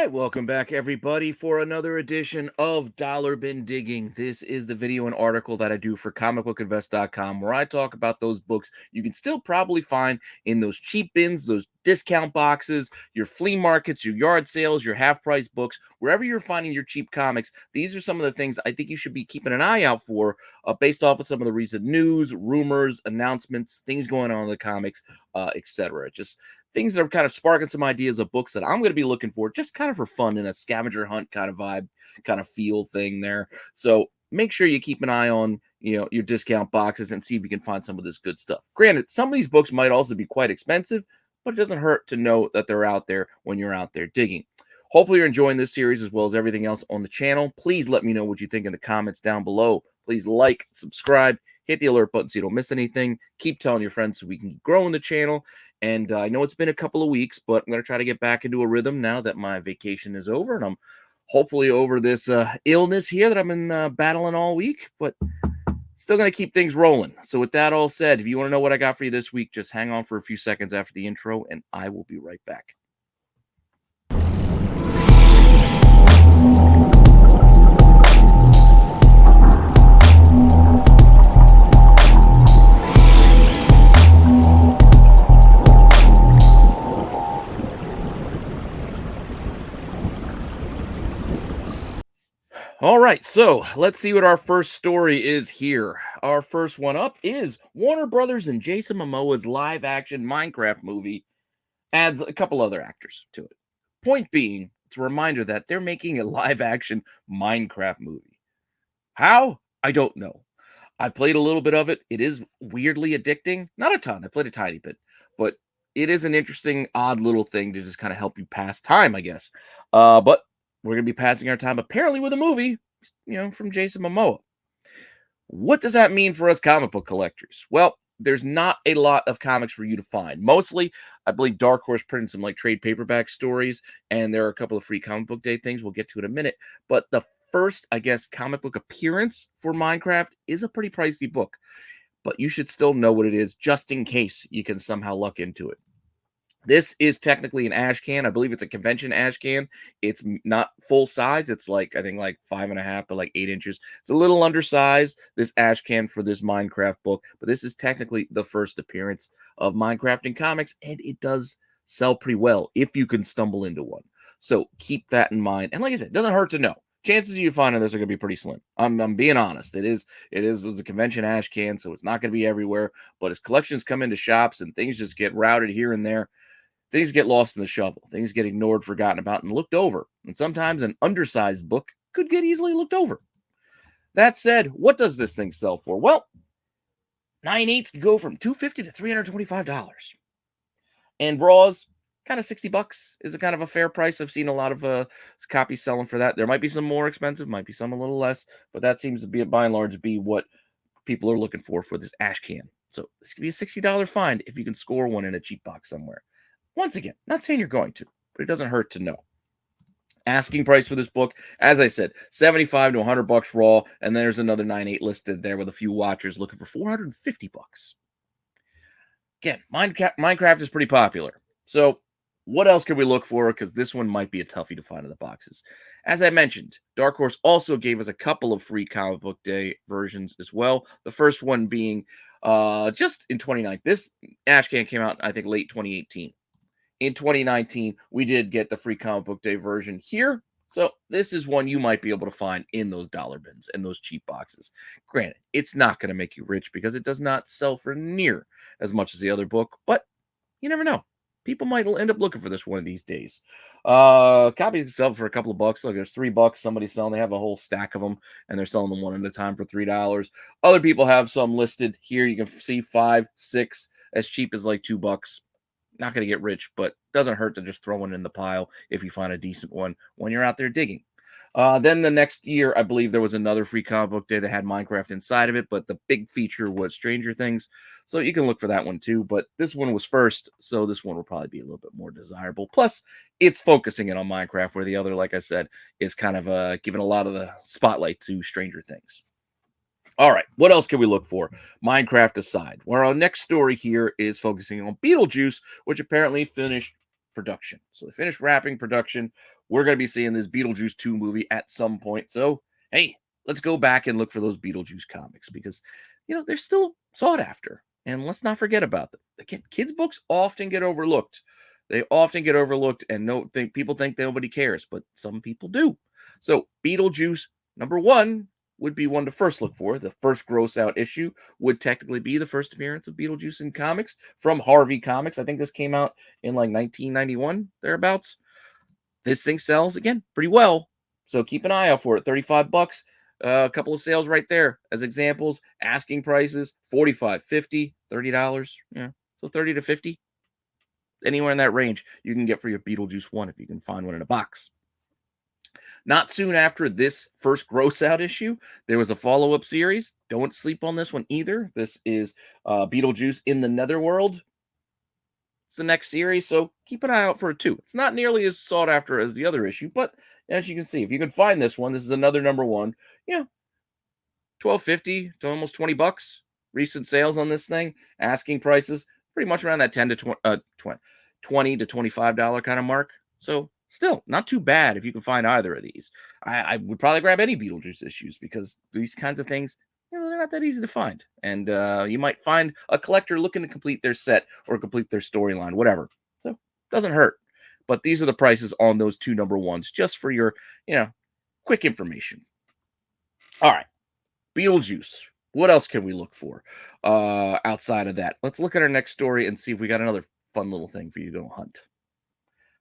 right, welcome back, everybody, for another edition of Dollar Bin Digging. This is the video and article that I do for comicbookinvest.com, where I talk about those books you can still probably find in those cheap bins, those discount boxes, your flea markets, your yard sales, your half-price books, wherever you're finding your cheap comics. These are some of the things I think you should be keeping an eye out for, based off of some of the recent news, rumors, announcements, things going on in the comics, etc. Just things that are kind of sparking some ideas of books that I'm going to be looking for, just kind of for fun in a scavenger hunt kind of vibe, kind of feel thing there. So make sure you keep an eye on, your discount boxes and see if you can find some of this good stuff. Granted, some of these books might also be quite expensive, but it doesn't hurt to know that they're out there when you're out there digging. Hopefully you're enjoying this series as well as everything else on the channel. Please let me know what you think in the comments down below. Please like, subscribe, hit the alert button so you don't miss anything. Keep telling your friends so we can keep growing the channel. And I know it's been a couple of weeks, but I'm going to try to get back into a rhythm now that my vacation is over. And I'm hopefully over this illness here that I've been battling all week. But still going to keep things rolling. So with that all said, if you want to know what I got for you this week, just hang on for a few seconds after the intro, and I will be right back. All right, so let's see what our first story is here. Our first one up is Warner Brothers and Jason Momoa's live-action Minecraft movie adds a couple other actors to it. Point being, it's a reminder that they're making a live-action Minecraft movie. How? I don't know. I've played a little bit of it. It is weirdly addicting. Not a ton. I played a tiny bit, but it is an interesting, odd little thing to just kind of help you pass time, I guess. But we're going to be passing our time apparently with a movie, from Jason Momoa. What does that mean for us comic book collectors? Well, there's not a lot of comics for you to find. Mostly, I believe Dark Horse printed some like trade paperback stories, and there are a couple of free comic book day things we'll get to in a minute. But the first, I guess, comic book appearance for Minecraft is a pretty pricey book. But you should still know what it is just in case you can somehow luck into it. This is technically an ash can. I believe it's a convention ash can. It's not full size. It's like, I think like 5.5 by like 8 inches. It's a little undersized, this ash can for this Minecraft book, but this is technically the first appearance of Minecraft in comics, and it does sell pretty well if you can stumble into one. So keep that in mind. And like I said, it doesn't hurt to know. Chances of you finding this are going to be pretty slim. I'm being honest. It was a convention ash can, so it's not going to be everywhere. But as collections come into shops and things just get routed here and there, things get lost in the shovel. Things get ignored, forgotten about, and looked over. And sometimes an undersized book could get easily looked over. That said, what does this thing sell for? Well, 9/8 can go from $250 to $325. And raws, kind of $60 is a kind of a fair price. I've seen a lot of copies selling for that. There might be some more expensive, might be some a little less, but that seems to be, by and large, be what people are looking for this ash can. So this could be a $60 find if you can score one in a cheap box somewhere. Once again, not saying you're going to, but it doesn't hurt to know. Asking price for this book, as I said, $75 to $100 raw, and there's another 9/8 listed there with a few watchers looking for $450. Again, Minecraft is pretty popular. So what else can we look for? Because this one might be a toughie to find in the boxes. As I mentioned, Dark Horse also gave us a couple of free comic book day versions as well. The first one being just in 2019. This ash can came out, I think, late 2018. In 2019, we did get the free comic book day version here. So this is one you might be able to find in those dollar bins and those cheap boxes. Granted, it's not going to make you rich because it does not sell for near as much as the other book, but you never know. People might end up looking for this one of these days. Copies can sell for a couple of bucks. Look, there's $3 somebody's selling. They have a whole stack of them, and they're selling them one at a time for $3. Other people have some listed here. You can see 5, 6, as cheap as like $2. Not going to get rich, but doesn't hurt to just throw one in the pile if you find a decent one when you're out there digging. Then the next year, I believe there was another free comic book day that had Minecraft inside of it, but the big feature was Stranger Things. So you can look for that one too, but this one was first, so this one will probably be a little bit more desirable. Plus, it's focusing it on Minecraft, where the other, like I said, is kind of giving a lot of the spotlight to Stranger Things. All right, what else can we look for? Minecraft aside. Well, our next story here is focusing on Beetlejuice, which apparently finished production. So they finished wrapping production. We're going to be seeing this Beetlejuice 2 movie at some point. So, hey, let's go back and look for those Beetlejuice comics because, they're still sought after. And let's not forget about them. Again, kids' books often get overlooked. They often get overlooked and people think nobody cares, but some people do. So, Beetlejuice #1 would be one to first look for. The first gross out issue would technically be the first appearance of Beetlejuice in comics from Harvey Comics. I think this came out in like 1991, thereabouts. This thing sells again pretty well. So keep an eye out for it. $35. A couple of sales right there as examples. Asking prices $45, $50, $30. Yeah. So 30 to 50. Anywhere in that range you can get for your Beetlejuice 1 if you can find one in a box. Not soon after this first gross out issue, there was a follow-up series. Don't sleep on this one either. This is Beetlejuice in the Netherworld. It's the next series, so keep an eye out for it too. It's not nearly as sought after as the other issue, but as you can see, if you can find this one, this is another #1. $12.50 to almost $20. Recent sales on this thing, asking prices pretty much around that 10 to 20 to $25 kind of mark. So still not too bad if you can find either of these. I would probably grab any Beetlejuice issues because these kinds of things, they're not that easy to find. And you might find a collector looking to complete their set or complete their storyline, whatever. So doesn't hurt. But these are the prices on those two #1s, just for your, quick information. All right. Beetlejuice. What else can we look for outside of that? Let's look at our next story and see if we got another fun little thing for you to go hunt.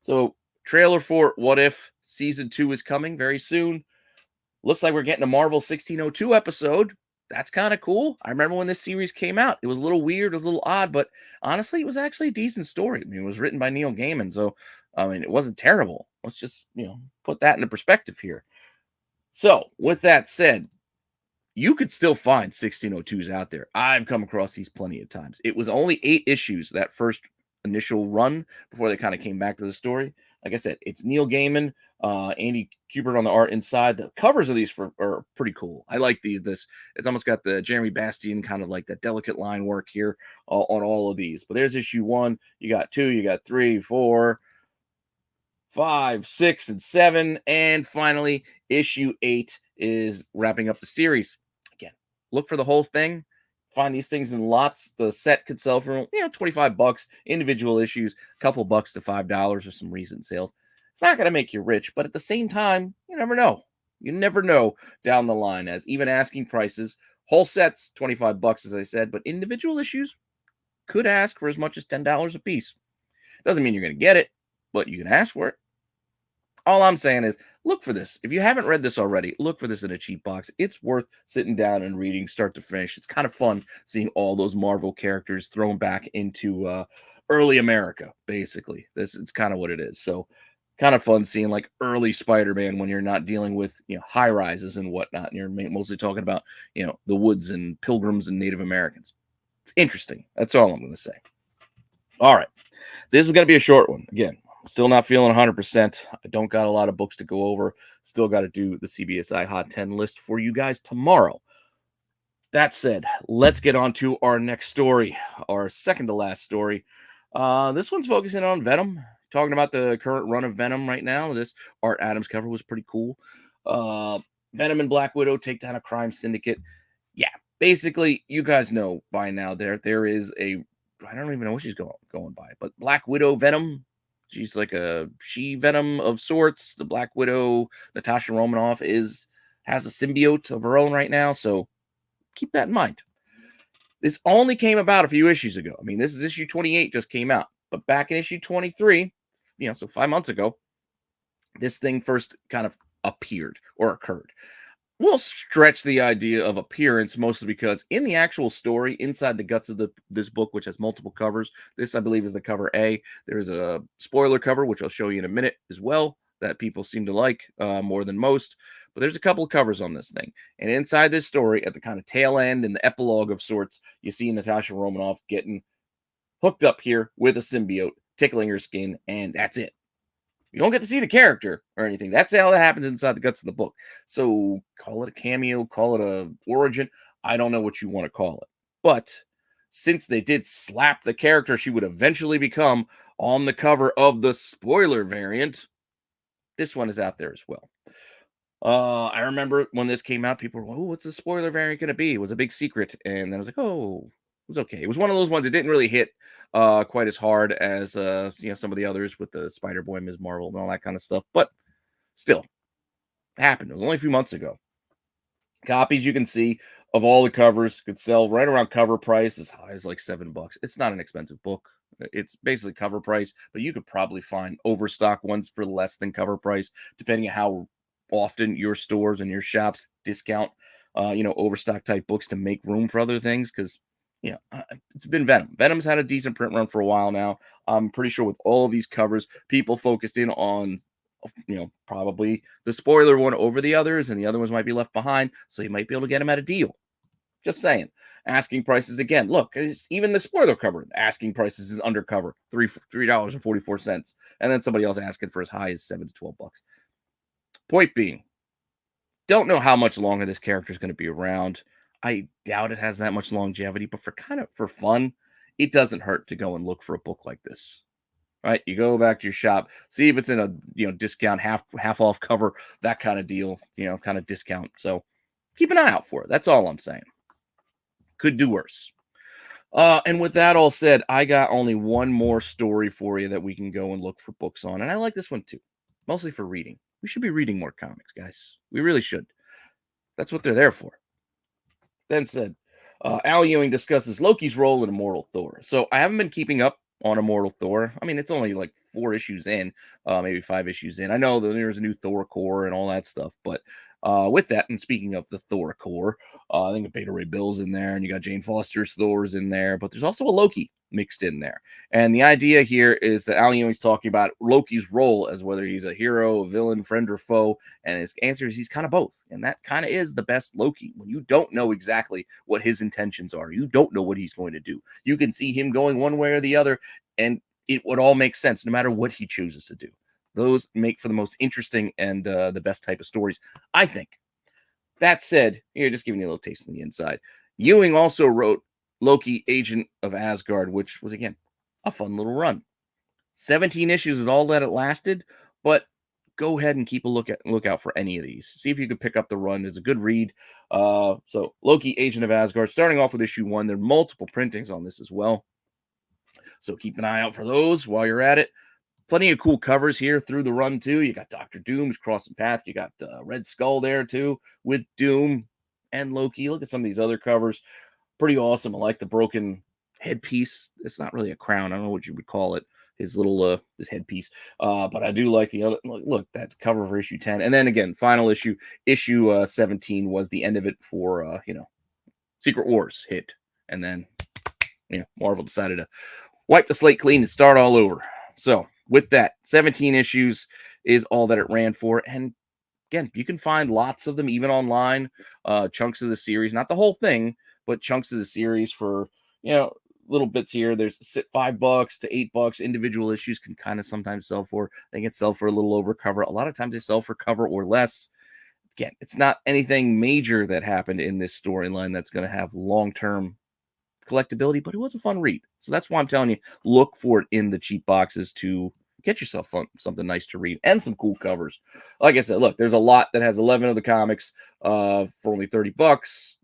So, trailer for What If Season 2 is coming very soon. Looks like we're getting a Marvel 1602 episode. That's kind of cool. I remember when this series came out. It was a little weird. It was a little odd, but honestly, it was actually a decent story. I mean, it was written by Neil Gaiman, so, it wasn't terrible. Let's just, put that into perspective here. So, with that said, you could still find 1602s out there. I've come across these plenty of times. It was only 8 issues, that first initial run, before they kind of came back to the story. Like I said, it's Neil Gaiman, Andy Kubert on the art inside. The covers of these are pretty cool. I like these. It's almost got the Jeremy Bastian kind of like that delicate line work here on all of these. But there's issue 1. You got 2. You got 3, 4, 5, 6, and 7. And finally, issue 8 is wrapping up the series. Again, look for the whole thing. Find these things in lots. The set could sell for $25. Individual issues, a couple bucks to $5 or some recent sales. It's not going to make you rich, but at the same time, you never know. You never know down the line, as even asking prices, whole sets $25, as I said, but individual issues could ask for as much as $10 a piece. Doesn't mean you're going to get it, but you can ask for it. All I'm saying is, look for this. If you haven't read this already, look for this in a cheap box. It's worth sitting down and reading start to finish. It's kind of fun seeing all those Marvel characters thrown back into early America, basically. It's kind of what it is. So kind of fun seeing like early Spider-Man when you're not dealing with high rises and whatnot. And you're mostly talking about the woods and pilgrims and Native Americans. It's interesting. That's all I'm going to say. All right. This is going to be a short one. Again, still not feeling 100%. I don't got a lot of books to go over. Still got to do the CBSI Hot 10 list for you guys tomorrow. That said, let's get on to our next story, our second to last story. This one's focusing on Venom, talking about the current run of Venom right now. This Art Adams cover was pretty cool. Venom and Black Widow take down a crime syndicate. Yeah, basically, you guys know by now there is a, I don't even know what she's going by, but Black Widow Venom. She's like a she-Venom of sorts. The Black Widow, Natasha Romanoff, has a symbiote of her own right now, so keep that in mind. This only came about a few issues ago. I mean, this is issue 28 just came out, but back in issue 23, so 5 months ago, this thing first kind of appeared or occurred. We'll stretch the idea of appearance mostly because in the actual story, inside the guts of this book, which has multiple covers, this I believe is the cover A. There's a spoiler cover, which I'll show you in a minute as well, that people seem to like more than most. But there's a couple of covers on this thing. And inside this story, at the kind of tail end and the epilogue of sorts, you see Natasha Romanoff getting hooked up here with a symbiote, tickling her skin, and that's it. You don't get to see the character or anything. That's how that happens inside the guts of the book. So call it a cameo, call it a origin. I don't know what you want to call it. But since they did slap the character she would eventually become On the cover of the spoiler variant, this one is out there as well. I remember when this came out, people were, "Oh, what's the spoiler variant going to be?" It was a big secret, and then I was like, "Oh, it was okay." It was one of those ones that didn't really hit quite as hard as some of the others with the Spider Boy, Ms. Marvel, and all that kind of stuff. But still, it happened. It was only a few months ago. Copies you can see of all the covers could sell right around cover price, as high as like $7. It's not an expensive book. It's basically cover price, but you could probably find overstock ones for less than cover price, depending on how often your stores and your shops discount, overstock type books to make room for other things. Because, it's been Venom. Venom's had a decent print run for a while now. I'm pretty sure with all of these covers, people focused in on probably the spoiler one over the others, and the other ones might be left behind. So you might be able to get them at a deal. Just saying. Asking prices again. Look, even the spoiler cover, asking prices is undercover, $3.44, and then somebody else asking for as high as $7 to $12. Point being, don't know how much longer this character is going to be around. I doubt it has that much longevity, but for fun, it doesn't hurt to go and look for a book like this. Right, you go back to your shop, see if it's in a discount, half off cover, that kind of deal, kind of discount. So keep an eye out for it. That's all I'm saying. Could do worse. And with that all said, I got only one more story for you that we can go and look for books on, and I like this one too, mostly for reading. We should be reading more comics, guys. We really should. That's what they're there for. Then said, Al Ewing discusses Loki's role in Immortal Thor. So I haven't been keeping up on Immortal Thor. I mean, it's only like 4 issues in, maybe 5 issues in. I know that there's a new Thor core and all that stuff, but with that, and speaking of the Thor core, I think Beta Ray Bill's in there, and you got Jane Foster's Thor's in there, but there's also a Loki mixed in there. And the idea here is that Al Ewing's talking about Loki's role as whether he's a hero, a villain, friend, or foe. And his answer is he's kind of both. And that kind of is the best Loki. When you don't know exactly what his intentions are, you don't know what he's going to do. You can see him going one way or the other, and it would all make sense no matter what he chooses to do. Those make for the most interesting and the best type of stories, I think. That said, here, just giving you a little taste on the inside. Ewing also wrote Loki, Agent of Asgard, which was, again, a fun little run. 17 issues is all that it lasted, but go ahead and keep a look out for any of these. See if you could pick up the run. It's a good read. So Loki, Agent of Asgard, starting off with issue 1. There are multiple printings on this as well. So keep an eye out for those while you're at it. Plenty of cool covers here through the run, too. You got Dr. Doom's crossing paths. You got Red Skull there, too, with Doom and Loki. Look at some of these other covers. Pretty awesome. I like the broken headpiece. It's not really a crown. I don't know what you would call it. His little his headpiece. But I do like the other. Look, that cover for issue 10. And then again, final issue 17 was the end of it for Secret Wars hit. And then Marvel decided to wipe the slate clean and start all over. So with that, 17 issues is all that it ran for. And again, you can find lots of them even online, chunks of the series, not the whole thing, but chunks of the series for, little bits here. There's $5 to $8. Individual issues can kind of sometimes sell for, they can sell for a little over cover. A lot of times they sell for cover or less. Again, it's not anything major that happened in this storyline that's going to have long-term collectability, but it was a fun read. So that's why I'm telling you, look for it in the cheap boxes to get yourself something nice to read and some cool covers. Like I said, look, there's a lot that has 11 of the comics for only $30.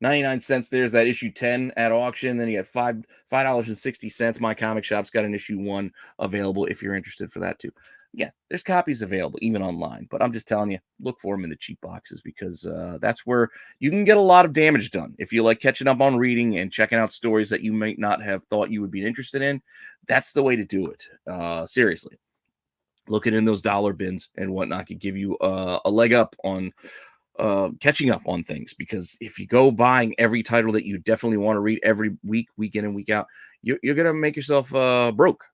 99 cents. There's that issue 10 at auction. Then you got $5.60. My Comic Shop's got an issue 1 available if you're interested for that too. Yeah, there's copies available even online, but I'm just telling you, look for them in the cheap boxes because that's where you can get a lot of damage done. If you like catching up on reading and checking out stories that you might not have thought you would be interested in, that's the way to do it. Seriously, looking in those dollar bins and whatnot could give you a leg up on catching up on things, because if you go buying every title that you definitely want to read every week in and week out, you're gonna make yourself broke.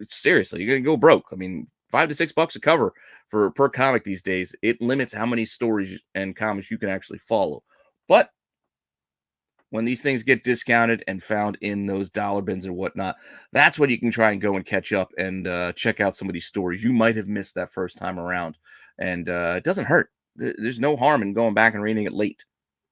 Seriously, you're gonna go broke. I mean, $5 to $6 a cover for per comic these days. It limits how many stories and comics you can actually follow. But when these things get discounted and found in those dollar bins and whatnot, that's when you can try and go and catch up and check out some of these stories you might have missed that first time around. And it doesn't hurt. There's no harm in going back and reading it late.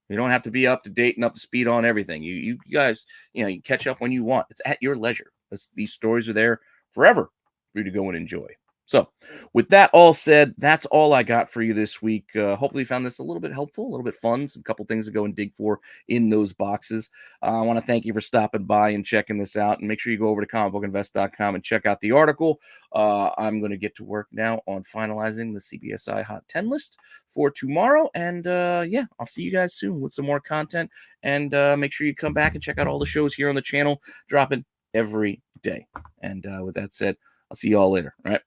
You don't have to be up to date and up to speed on everything. You guys, you catch up when you want. It's at your leisure. These stories are there forever for you to go and enjoy. So, with that all said, that's all I got for you this week. Hopefully, you found this a little bit helpful, a little bit fun, some couple things to go and dig for in those boxes. I want to thank you for stopping by and checking this out. And make sure you go over to comicbookinvest.com and check out the article. I'm going to get to work now on finalizing the CBSI Hot 10 list for tomorrow. And yeah, I'll see you guys soon with some more content. And make sure you come back and check out all the shows here on the channel, dropping every day. And with that said, I'll see you all later. All right.